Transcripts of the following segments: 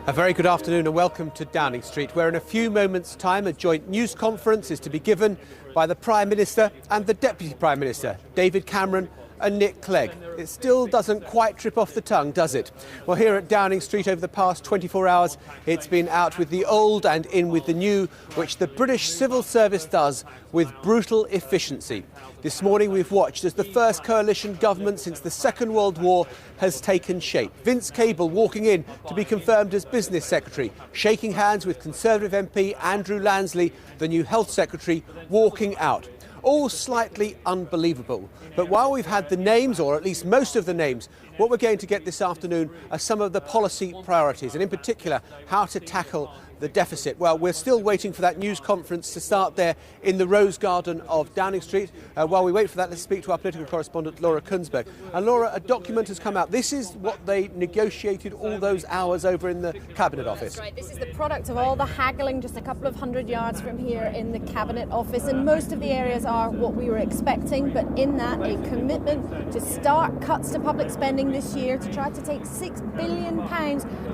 A very good afternoon and welcome to Downing Street, where in a few moments' time a joint news conference is to be given by the Prime Minister and the Deputy Prime Minister, David Cameron and Nick Clegg. It still doesn't quite trip off the tongue, does it? Well, here at Downing Street over the past 24 hours, it's been out with the old and in with the new, which the British civil service does with brutal efficiency. This morning we've watched as the first coalition government since the Second World War has taken shape. Vince Cable walking in to be confirmed as Business Secretary, shaking hands with Conservative MP Andrew Lansley, the new Health Secretary, walking out. All slightly unbelievable. But while we've had the names, or at least most of the names, what we're going to get this afternoon are some of the policy priorities, and in particular, how to tackle the deficit. Well, we're still waiting for that news conference to start there in the Rose Garden of Downing Street. While we wait for that, let's speak to our political correspondent, Laura Kunsberg. And Laura, a document has come out. This is what they negotiated all those hours over in the Cabinet Office. That's right. This is the product of all the haggling just a couple of hundred yards from here in the Cabinet Office. And most of the areas are what we were expecting. But in that, a commitment to start cuts to public spending this year, to try to take £6 billion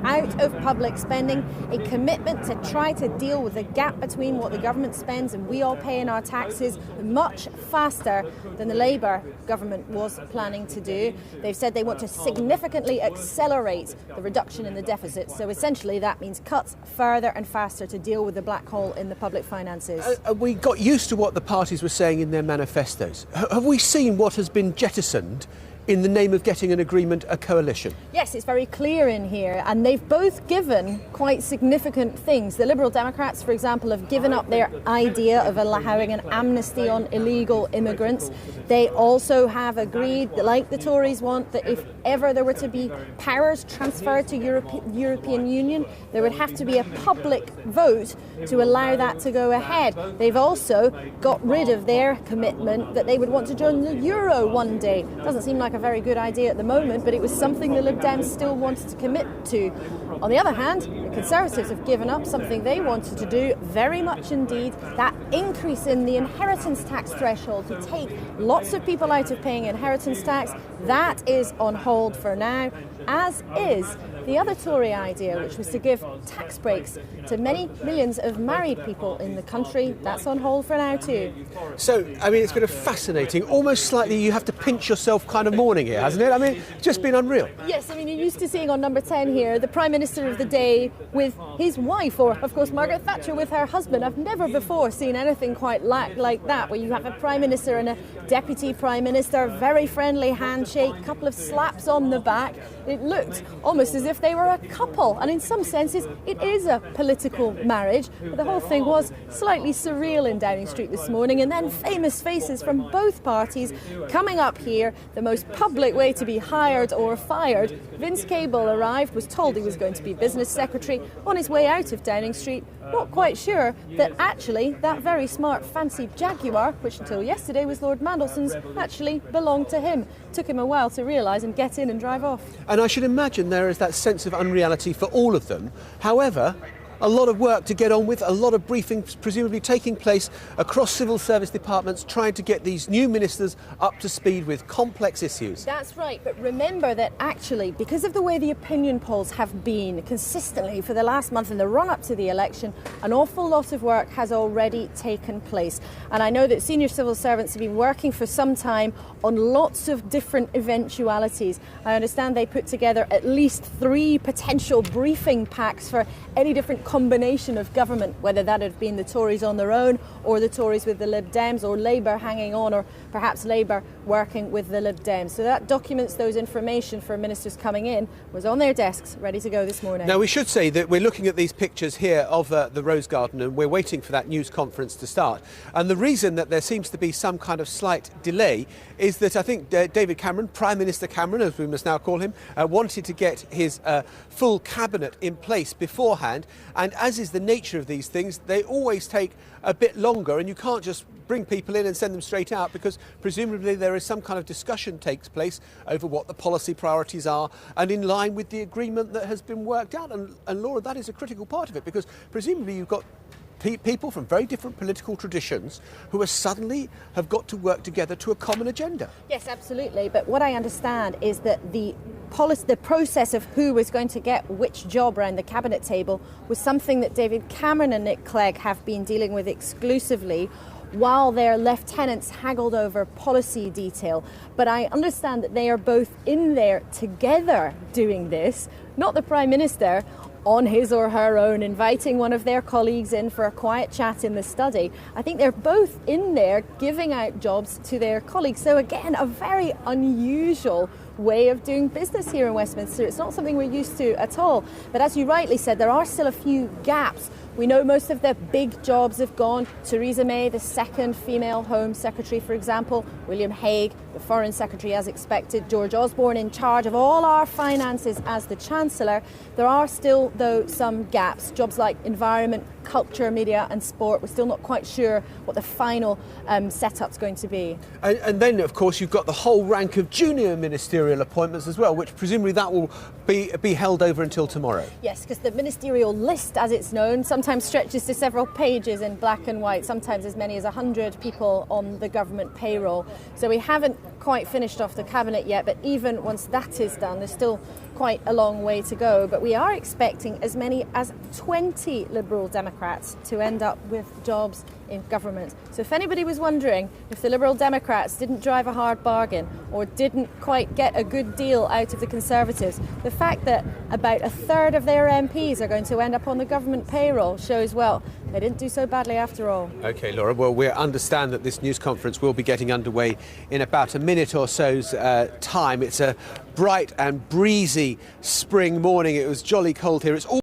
out of public spending, a commitment to try to deal with the gap between what the government spends and we all pay in our taxes much faster than the Labour government was planning to do. They've said they want to significantly accelerate the reduction in the deficit. So essentially that means cuts further and faster to deal with the black hole in the public finances. We got used to what the parties were saying in their manifestos. Have we seen what has been jettisoned in the name of getting an agreement, a coalition? Yes, it's very clear in here, and they've both given quite significant things. The Liberal Democrats, for example, have given up their idea of allowing an amnesty on illegal immigrants. They also have agreed, like the Tories want, that if ever there were to be powers transferred to European Union, there would have to be a public vote to allow that to go ahead. They've also got rid of their commitment that they would want to join the Euro one day. Doesn't seem like a very good idea at the moment, but it was something the Lib Dems still wanted to commit to. On the other hand, the Conservatives have given up something they wanted to do very much indeed, that increase in the inheritance tax threshold to take lots of people out of paying inheritance tax. That is on hold for now, as is the other Tory idea, which was to give tax breaks to many millions of married people in the country. That's on hold for now too. So, I mean, it's been a fascinating, almost slightly you have to pinch yourself kind of morning here, hasn't it? I mean, it's just been unreal. Yes, I mean, you're used to seeing on number 10 here the Prime Minister of the day with his wife, or of course Margaret Thatcher with her husband. I've never before seen anything quite like that, where you have a Prime Minister and a Deputy Prime Minister, very friendly handshake, couple of slaps on the back. It looked almost as if they were a couple, and in some senses it is a political marriage, but the whole thing was slightly surreal in Downing Street this morning. And then famous faces from both parties coming up here, the most public way to be hired or fired. Vince Cable arrived, was told he was going to be Business Secretary. On his way out of Downing Street, not quite sure that actually that very smart fancy Jaguar, which until yesterday was Lord Mandelson's, actually belonged to him. Took him a while to realise and get in and drive off. And I should imagine there is that sense of unreality for all of them. However, a lot of work to get on with, a lot of briefings presumably taking place across civil service departments trying to get these new ministers up to speed with complex issues. That's right, but remember that actually, because of the way the opinion polls have been consistently for the last month in the run-up to the election, an awful lot of work has already taken place. And I know that senior civil servants have been working for some time on lots of different eventualities. I understand they put together at least 3 potential briefing packs for any different combination of government, whether that had been the Tories on their own or the Tories with the Lib Dems, or Labour hanging on, or perhaps Labour working with the Lib Dems. So that documents those information for ministers coming in was on their desks, ready to go this morning. Now, we should say that we're looking at these pictures here of the Rose Garden, and we're waiting for that news conference to start. And the reason that there seems to be some kind of slight delay is that I think David Cameron, Prime Minister Cameron, as we must now call him, wanted to get his full cabinet in place beforehand. And as is the nature of these things, they always take a bit longer, and you can't just bring people in and send them straight out, because presumably there is some kind of discussion takes place over what the policy priorities are and in line with the agreement that has been worked out. And Laura, that is a critical part of it, because presumably you've got people from very different political traditions who are suddenly have got to work together to a common agenda. Yes, absolutely. But what I understand is that the process of who was going to get which job around the cabinet table was something that David Cameron and Nick Clegg have been dealing with exclusively, while their lieutenants haggled over policy detail. But I understand that they are both in there together doing this, not the Prime Minister on his or her own, inviting one of their colleagues in for a quiet chat in the study. I think they're both in there giving out jobs to their colleagues. So again, a very unusual way of doing business here in Westminster. It's not something we're used to at all. But as you rightly said, there are still a few gaps. We know most of the big jobs have gone. Theresa May, the second female Home Secretary, for example. William Hague, the Foreign Secretary as expected. George Osborne in charge of all our finances as the Chancellor. There are still, though, some gaps. Jobs like environment, culture, media and sport. We're still not quite sure what the final setup's going to be. And then, of course, you've got the whole rank of junior ministerial appointments as well, which presumably that will be held over until tomorrow. Yes, because the ministerial list, as it's known, sometimes stretches to several pages in black and white, sometimes as many as 100 people on the government payroll. So we haven't quite finished off the cabinet yet, but even once that is done, there's still quite a long way to go. But we are expecting as many as 20 Liberal Democrats to end up with jobs in government. So if anybody was wondering if the Liberal Democrats didn't drive a hard bargain or didn't quite get a good deal out of the Conservatives, the fact that about a third of their MPs are going to end up on the government payroll shows, well, they didn't do so badly after all. OK, Laura, well, we understand that this news conference will be getting underway in about a minute or so's time. It's a bright and breezy spring morning. It was jolly cold here. It's all